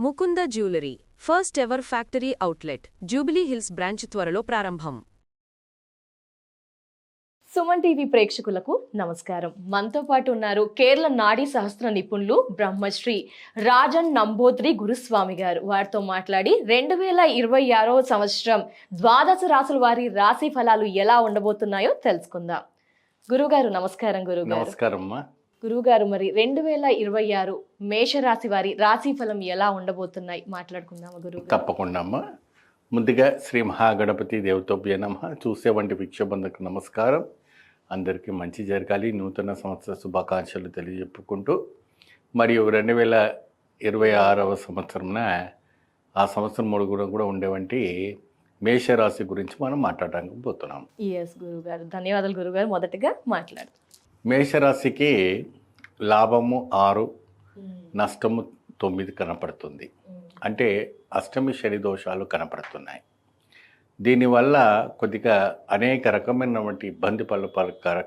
Mukunda jewellery first ever factory outlet jubilee hills branch త్వరలో ప్రారంభం. Suman TV ప్రేక్షకులకు నమస్కారం. మనతో పాటు ఉన్నారు కేరళ నాడీ శాస్త్ర నిపుణులు బ్రహ్మశ్రీ రాజన్ నంబోద్రి గురుస్వామి గారు. వారితో మాట్లాడి 2026వ సంవత్సరం ద్వాదశ రాసుల వారి రాశి ఫలాలు ఎలా ఉండబోతున్నాయో తెలుసుకుందాం. గురుగారు నమస్కారం. నమస్కారం. గురువుగారు, మరి 2026 మేషరాశి వారి రాశి ఫలం ఎలా ఉండబోతున్నాయి మాట్లాడుకుందామా గురువు? తప్పకుండా అమ్మా. ముందుగా శ్రీ మహాగణపతి దేవతోభ్య నమః. చూసే వంటి వీక్షబంధకు నమస్కారం. అందరికీ మంచి జరగాలి, నూతన సంవత్సర శుభాకాంక్షలు తెలియజెప్పుకుంటూ మరియు 2026వ సంవత్సరంన ఆ సంవత్సరం మూడు కూడా ఉండేవంటి మేషరాశి గురించి మనం మాట్లాడడానికి పోతున్నాం. ఎస్ గురుగారు, ధన్యవాదాలు గురుగారు. మొదటగా మాట్లాడు. మేషరాశికి లాభము 6, నష్టము 9 కనపడుతుంది. అంటే అష్టమి శని దోషాలు కనపడుతున్నాయి. దీనివల్ల కొద్దిగా అనేక రకమైనటువంటి ఇబ్బంది పలు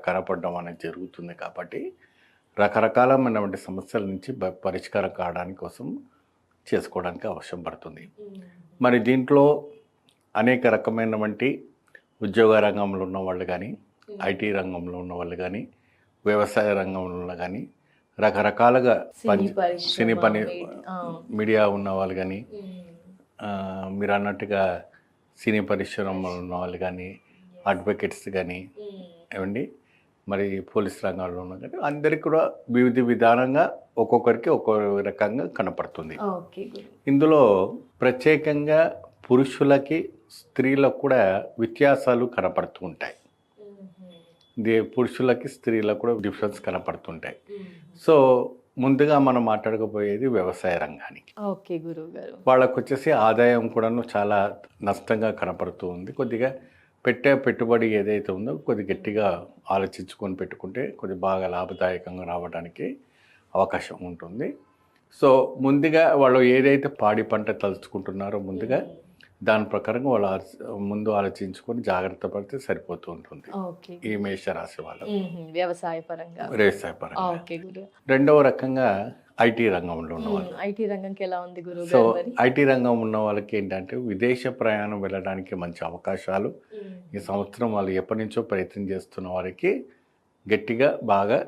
కనపడడం అనేది జరుగుతుంది. కాబట్టి రకరకాలమైనటువంటి సమస్యల నుంచి పరిష్కారం కావడానికి కోసం చేసుకోవడానికి అవసరం పడుతుంది. మరి దీంట్లో అనేక రకమైనటువంటి ఉద్యోగ రంగంలో ఉన్న వాళ్ళు కానీ, ఐటీ రంగంలో ఉన్న వాళ్ళు కానీ, వ్యవసాయ రంగంలో కానీ, రకరకాలుగా సినీ పని మీడియా ఉన్న వాళ్ళు కానీ, మీరు అన్నట్టుగా సినీ పరిశ్రమలో ఉన్న వాళ్ళు కానీ, అడ్వకేట్స్ కానీ ఏమండి, మరి పోలీస్ రంగంలో ఉన్న కానీ అందరికీ కూడా వివిధ విధానంగా ఒక్కొక్కరికి ఒక్కొక్క రకంగా కనపడుతుంది. ఇందులో ప్రత్యేకంగా పురుషులకి స్త్రీలకు కూడా వ్యత్యాసాలు కనపడుతూ ఉంటాయి. పురుషులకి స్త్రీలకు కూడా డిఫరెన్స్ కనపడుతుంటాయి. సో ముందుగా మనం మాట్లాడకపోయేది వ్యవసాయ రంగానికి. ఓకే గురువు గారు. వాళ్ళకు వచ్చేసి ఆదాయం కూడాను చాలా నష్టంగా కనపడుతూ ఉంది. కొద్దిగా పెట్టుబడి ఏదైతే ఉందో కొద్ది గట్టిగా ఆలోచించుకొని పెట్టుకుంటే కొద్ది బాగా లాభదాయకంగా రావడానికి అవకాశం ఉంటుంది. సో ముందుగా వాళ్ళు ఏదైతే పాడి పంట తలుచుకుంటున్నారో ముందుగా దాని ప్రకారంగా వాళ్ళు ముందు ఆలోచించుకొని జాగ్రత్త పడితే సరిపోతూ ఉంటుంది ఈ మేషరాశి వాళ్ళు వ్యవసాయ పరంగా. రెండవ రకంగా ఐటీ రంగంలో ఉన్న వాళ్ళు. ఐటీ రంగంకి ఎలా ఉంది గురువు? సో ఐటీ రంగం ఉన్న వాళ్ళకి ఏంటంటే విదేశ ప్రయాణం వెళ్ళడానికి మంచి అవకాశాలు ఈ సంవత్సరం వాళ్ళు ఎప్పటి నుంచో ప్రయత్నం చేస్తున్న వారికి గట్టిగా బాగా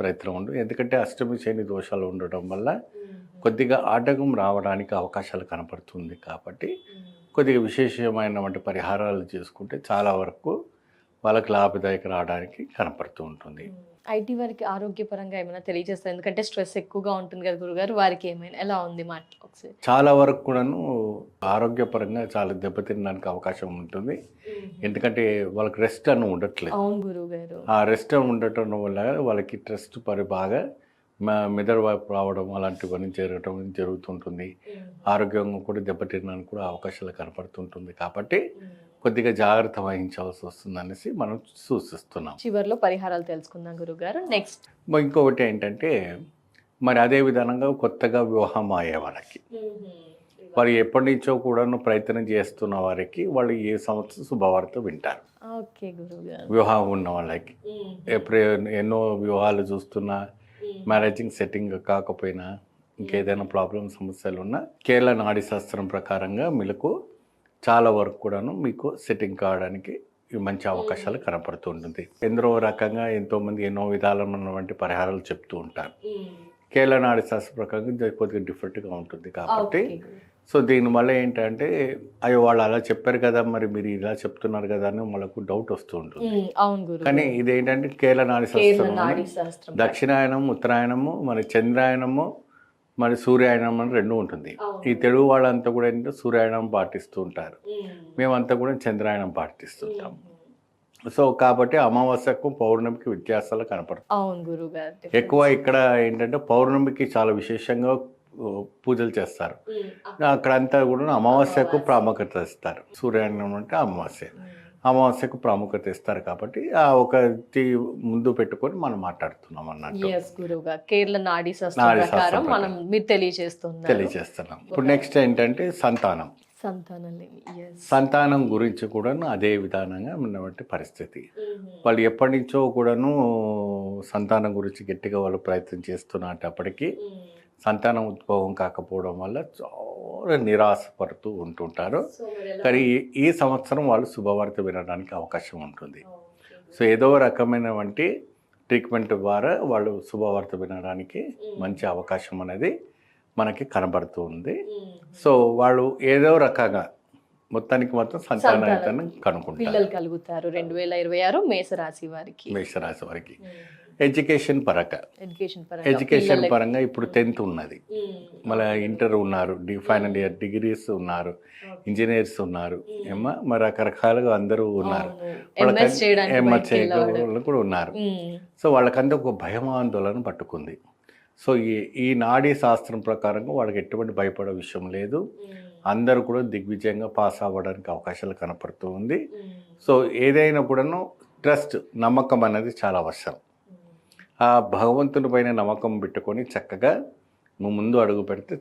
ప్రయత్నం ఉండు. ఎందుకంటే అష్టమి శని దోషాలు ఉండటం వల్ల కొద్దిగా ఆటంకం రావడానికి అవకాశాలు కనపడుతుంది. కాబట్టి కొద్దిగా విశేషమైనటువంటి పరిహారాలు చేసుకుంటే చాలా వరకు వాళ్ళకి లాభదాయక రావడానికి కనపడుతూ ఉంటుంది. ఐటీ వారికి ఆరోగ్యపరంగా ఏమైనా తెలియజేస్తారు? ఎందుకంటే స్ట్రెస్ ఎక్కువగా ఉంటుంది కదా గురుగారు, వారికి ఏమైనా ఎలా ఉంది ఒకసారి? చాలా వరకు కూడాను ఆరోగ్యపరంగా చాలా దెబ్బతినడానికి అవకాశం ఉంటుంది. ఎందుకంటే వాళ్ళకి రెస్ట్ అని ఉండట్లేదు. అవును గురువు గారు. ఆ రెస్ట్ ఉండటం వల్ల వాళ్ళకి ట్రెస్ట్ బాగా మెదడువైపు రావడం అలాంటివన్నీ జరుగుతుంటుంది. ఆరోగ్యంగా కూడా దెబ్బతినడానికి కూడా అవకాశాలు కనపడుతుంటుంది. కాబట్టి కొద్దిగా జాగ్రత్త వహించాల్సి వస్తుంది అనేసి మనం సూచిస్తున్నాం. చివరిలో పరిహారాలు తెలుసుకుందాం గురుగారు. నెక్స్ట్ ఇంకొకటి ఏంటంటే మరి అదే విధానంగా కొత్తగా వివాహం అయ్యే వాళ్ళకి, వారు ఎప్పటి నుంచో కూడాను ప్రయత్నం చేస్తున్న వారికి వాళ్ళు ఏ సంవత్సరం శుభవార్త వింటారు. ఓకే గురుగారు. వివాహం ఉన్న వాళ్ళకి ఎప్పుడు ఎన్నో వివాహాలు చూస్తున్నా మ్యారేజింగ్ సెట్టింగ్ కాకపోయినా ఇంకేదైనా ప్రాబ్లం సమస్యలు ఉన్నా కేరళ నాడీ శాస్త్రం ప్రకారంగా మీకు చాలా వరకు కూడాను మీకు సెట్టింగ్ కావడానికి మంచి అవకాశాలు కనపడుతూ ఉంటుంది. ఎంతో రకంగా ఎంతోమంది ఎన్నో విధాలమైనటువంటి పరిహారాలు చెప్తూ ఉంటారు. కేరళ నాడీ శాస్త్ర ప్రకారంగా కొద్దిగా డిఫరెంట్గా ఉంటుంది. కాబట్టి సో దీనివల్ల ఏంటంటే అయ్యో వాళ్ళు అలా చెప్పారు కదా, మరి మీరు ఇలా చెప్తున్నారు కదా అని మనకు డౌట్ వస్తూ ఉంటుంది. కానీ ఇదేంటంటే కేరళ నాడీ శాస్త్రం దక్షిణాయనం, ఉత్తరాయణము, మరి చంద్రాయనము, మరి సూర్యాయనం అని రెండు ఉంటుంది. ఈ తెలుగు వాళ్ళంతా కూడా ఏంటంటే సూర్యాయనం పాటిస్తూ ఉంటారు, మేమంతా కూడా చంద్రాయనం పాటిస్తుంటాం. సో కాబట్టి అమావాస్యకు పౌర్ణమికి వ్యత్యాసాలు కనపడతాయి. ఎక్కువ ఇక్కడ ఏంటంటే పౌర్ణమికి చాలా విశేషంగా పూజలు చేస్తారు. అక్కడంతా కూడా అమావాస్యకు ప్రాముఖ్యత ఇస్తారు. సూర్యాయనం అంటే అమావాస్యకు ప్రాముఖ్యత ఇస్తారు. కాబట్టి ఆ ఒకటి ముందు పెట్టుకొని మనం మాట్లాడుతున్నాం అన్నట్టు. కేరళ నాడీ శాస్త్రం మనం తెలియజేస్తున్నాం. ఇప్పుడు నెక్స్ట్ ఏంటంటే సంతానం గురించి కూడా అదే విధానంగా ఉన్నటువంటి పరిస్థితి. వాళ్ళు ఎప్పటి నుంచో కూడాను సంతానం గురించి గట్టిగా వాళ్ళు ప్రయత్నం చేస్తున్నప్పటికీ సంతానం ఉద్భవం కాకపోవడం వల్ల చాలా నిరాశపడుతూ ఉంటుంటారు. కానీ ఈ సంవత్సరం వాళ్ళు శుభవార్త వినడానికి అవకాశం ఉంటుంది. సో ఏదో రకమైనటువంటి ట్రీట్మెంట్ ద్వారా వాళ్ళు శుభవార్త వినడానికి మంచి అవకాశం అనేది మనకి కనబడుతూ ఉంది. సో వాళ్ళు ఏదో రకంగా మొత్తానికి మొత్తం సంతానాన్ని కనుక్కుంటారు. పిల్లలు కలుగుతారు 2026 మేషరాశి వారికి. ఎడ్యుకేషన్ పరంగా ఇప్పుడు 10th ఉన్నది, మళ్ళీ ఇంటర్ ఉన్నారు, ఫైనల్ ఇయర్ డిగ్రీస్ ఉన్నారు, ఇంజనీర్స్ ఉన్నారు, ఏమా మరి రకరకాలుగా అందరూ ఉన్నారు, ఎంఎస్ చేయడం కూడా ఉన్నారు. సో వాళ్ళకంతా ఒక భయమాందోళన పట్టుకుంది. సో ఈ నాడీ శాస్త్రం ప్రకారంగా వాళ్ళకి ఎటువంటి భయపడే విషయం లేదు. అందరూ కూడా దిగ్విజయంగా పాస్ అవ్వడానికి అవకాశాలు కనపడుతూ ఉంది. సో ఏదైనా కూడాను ట్రస్ట్, నమ్మకం అనేది చాలా అవసరం. ఆ భగవంతుని పైన నమ్మకం పెట్టుకొని చక్కగా ముందు అడుగు పెడితే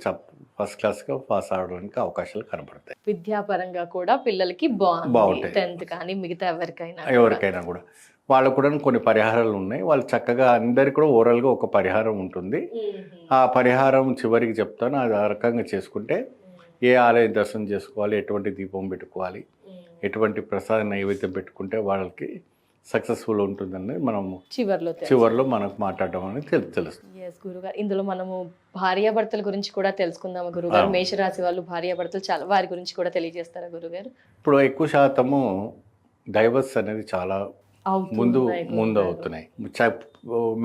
ఫస్ట్ క్లాస్గా పాస్ అవడానికి అవకాశాలు కనపడతాయి. విద్యాపరంగా కూడా పిల్లలకి బాగుంటాయి. 10th కానీ మిగతా ఎవరికైనా కూడా వాళ్ళకు కూడా కొన్ని పరిహారాలు ఉన్నాయి. వాళ్ళు చక్కగా అందరికి కూడా ఓవరాల్గా ఒక పరిహారం ఉంటుంది. ఆ పరిహారం చివరికి చెప్తాను. అది ఆ రకంగా చేసుకుంటే ఏ ఆలయ దర్శనం చేసుకోవాలి, ఎటువంటి దీపం పెట్టుకోవాలి, ఎటువంటి ప్రసాద నైవేద్యం పెట్టుకుంటే వాళ్ళకి సక్సెస్ఫుల్ ఉంటుందని మనం చివరిలో మనకు మాట్లాడడం అనేది తెలుస్తుంది. గురుగారు, ఇందులో మనము భార్యాభర్తల గురించి కూడా తెలుసుకుందాము గురుగారు. మేషరాశి వాళ్ళు భార్యాభర్తలు చాలా, వారి గురించి కూడా తెలియజేస్తారా గురుగారు? ఇప్పుడు ఎక్కువ శాతము డైవర్స్ అనేది చాలా ముందు అవుతున్నాయి.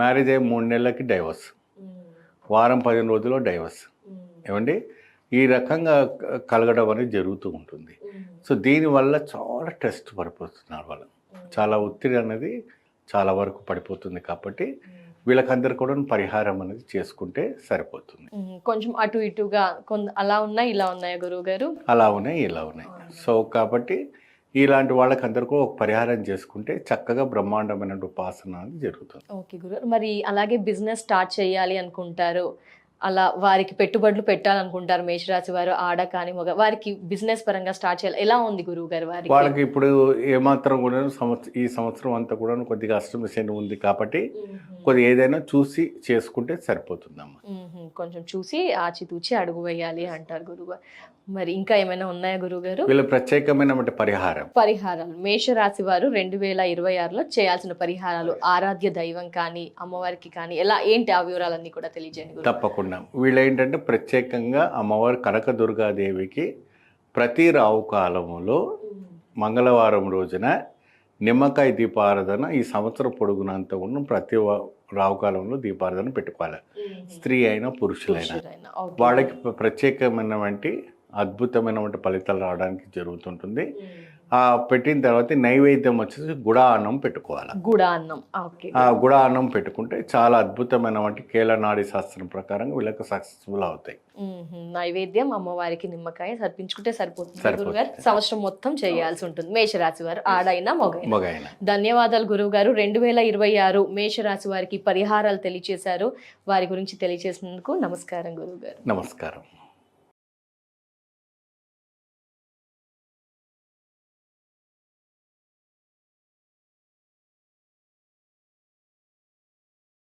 మ్యారేజ్ అయ్యే 3 నెలలకి డైవర్స్, వారం 15 రోజుల్లో డైవర్స్, ఏమండి ఈ రకంగా కలగడం అనేది జరుగుతూ ఉంటుంది. సో దీనివల్ల చాలా టెస్ట్ పడిపోతున్నారు వాళ్ళు, చాలా ఒత్తిడి అనేది చాలా వరకు పడిపోతుంది. కాబట్టి వీళ్ళకందరు కూడా పరిహారం అనేది చేసుకుంటే సరిపోతుంది. కొంచెం అటు ఇటుగా అలా ఉన్నాయి, ఇలా ఉన్నాయా గురువు గారు? అలా ఉన్నాయి, ఇలా ఉన్నాయి. సో కాబట్టి ఇలాంటి వాళ్ళకందరూ కూడా ఒక పరిహారం చేసుకుంటే చక్కగా బ్రహ్మాండమైన ఉపాసన అనేది జరుగుతుంది. ఓకే గురుగారు, మరి అలాగే బిజినెస్ స్టార్ట్ చేయాలి అనుకుంటారు, అలా వారికి పెట్టుబడులు పెట్టాలనుకుంటారు మేషరాశి వారు, ఆడ కానీ మగ, వారికి బిజినెస్ పరంగా స్టార్ట్ చేయాలి, ఎలా ఉంది గురువు గారు వాళ్ళకి? ఇప్పుడు ఏమాత్రం కూడా ఈ సంవత్సరం అంతా కూడా కొద్దిగా అష్టమ శని ఉంది కాబట్టి కొద్దిగా ఏదైనా చూసి చేసుకుంటే సరిపోతుందమ్మా. కొంచెం చూసి ఆచితూచి అడుగు వేయాలి అంటారు గురుగారు. మరి ఇంకా ఏమైనా ఉన్నాయా గురువు గారు? వీళ్ళ ప్రత్యేకమైన పరిహారాలు మేషరాశి వారు 2026లో చేయాల్సిన పరిహారాలు, ఆరాధ్య దైవం కానీ అమ్మవారికి కానీ ఎలా, ఏంటి ఆ వివరాలన్నీ కూడా తెలియజేయండి. తప్పకుండా. వీళ్ళు ఏంటంటే ప్రత్యేకంగా అమ్మవారు కనకదుర్గాదేవికి ప్రతి రావు కాలంలో మంగళవారం రోజున నిమ్మకాయ దీపారాధన ఈ సంవత్సరం పొడుగునంతా ఉన్న ప్రతి రావుకాలంలో దీపారాధన పెట్టుకోవాలి. స్త్రీ అయినా పురుషులైనా వాళ్ళకి ప్రత్యేకమైనటువంటి అద్భుతమైనటువంటి ఫలితాలు రావడానికి జరుగుతుంటుంది. పెట్టిన తర్వాత నైవేద్యం వచ్చేసి గుడాన్నం పెట్టుకోవాలి. గుడాన్నం పెట్టుకుంటే చాలా అద్భుతమైనటువంటి కేలనాడి శాస్త్రం ప్రకారం వీళ్ళకి సక్సెస్ఫుల్ అవుతాయి. నైవేద్యం అమ్మవారికి నిమ్మకాయ సమర్పించుకుంటే సరిపోతుంది. సంవత్సరం మొత్తం చేయాల్సి ఉంటుంది మేషరాశి వారు, ఆడైనా మగైనా. ధన్యవాదాలు గురువు గారు. 2026 మేషరాశి వారికి పరిహారాలు తెలియజేశారు. వారి గురించి తెలియజేసినందుకు నమస్కారం గురువు గారు. నమస్కారం.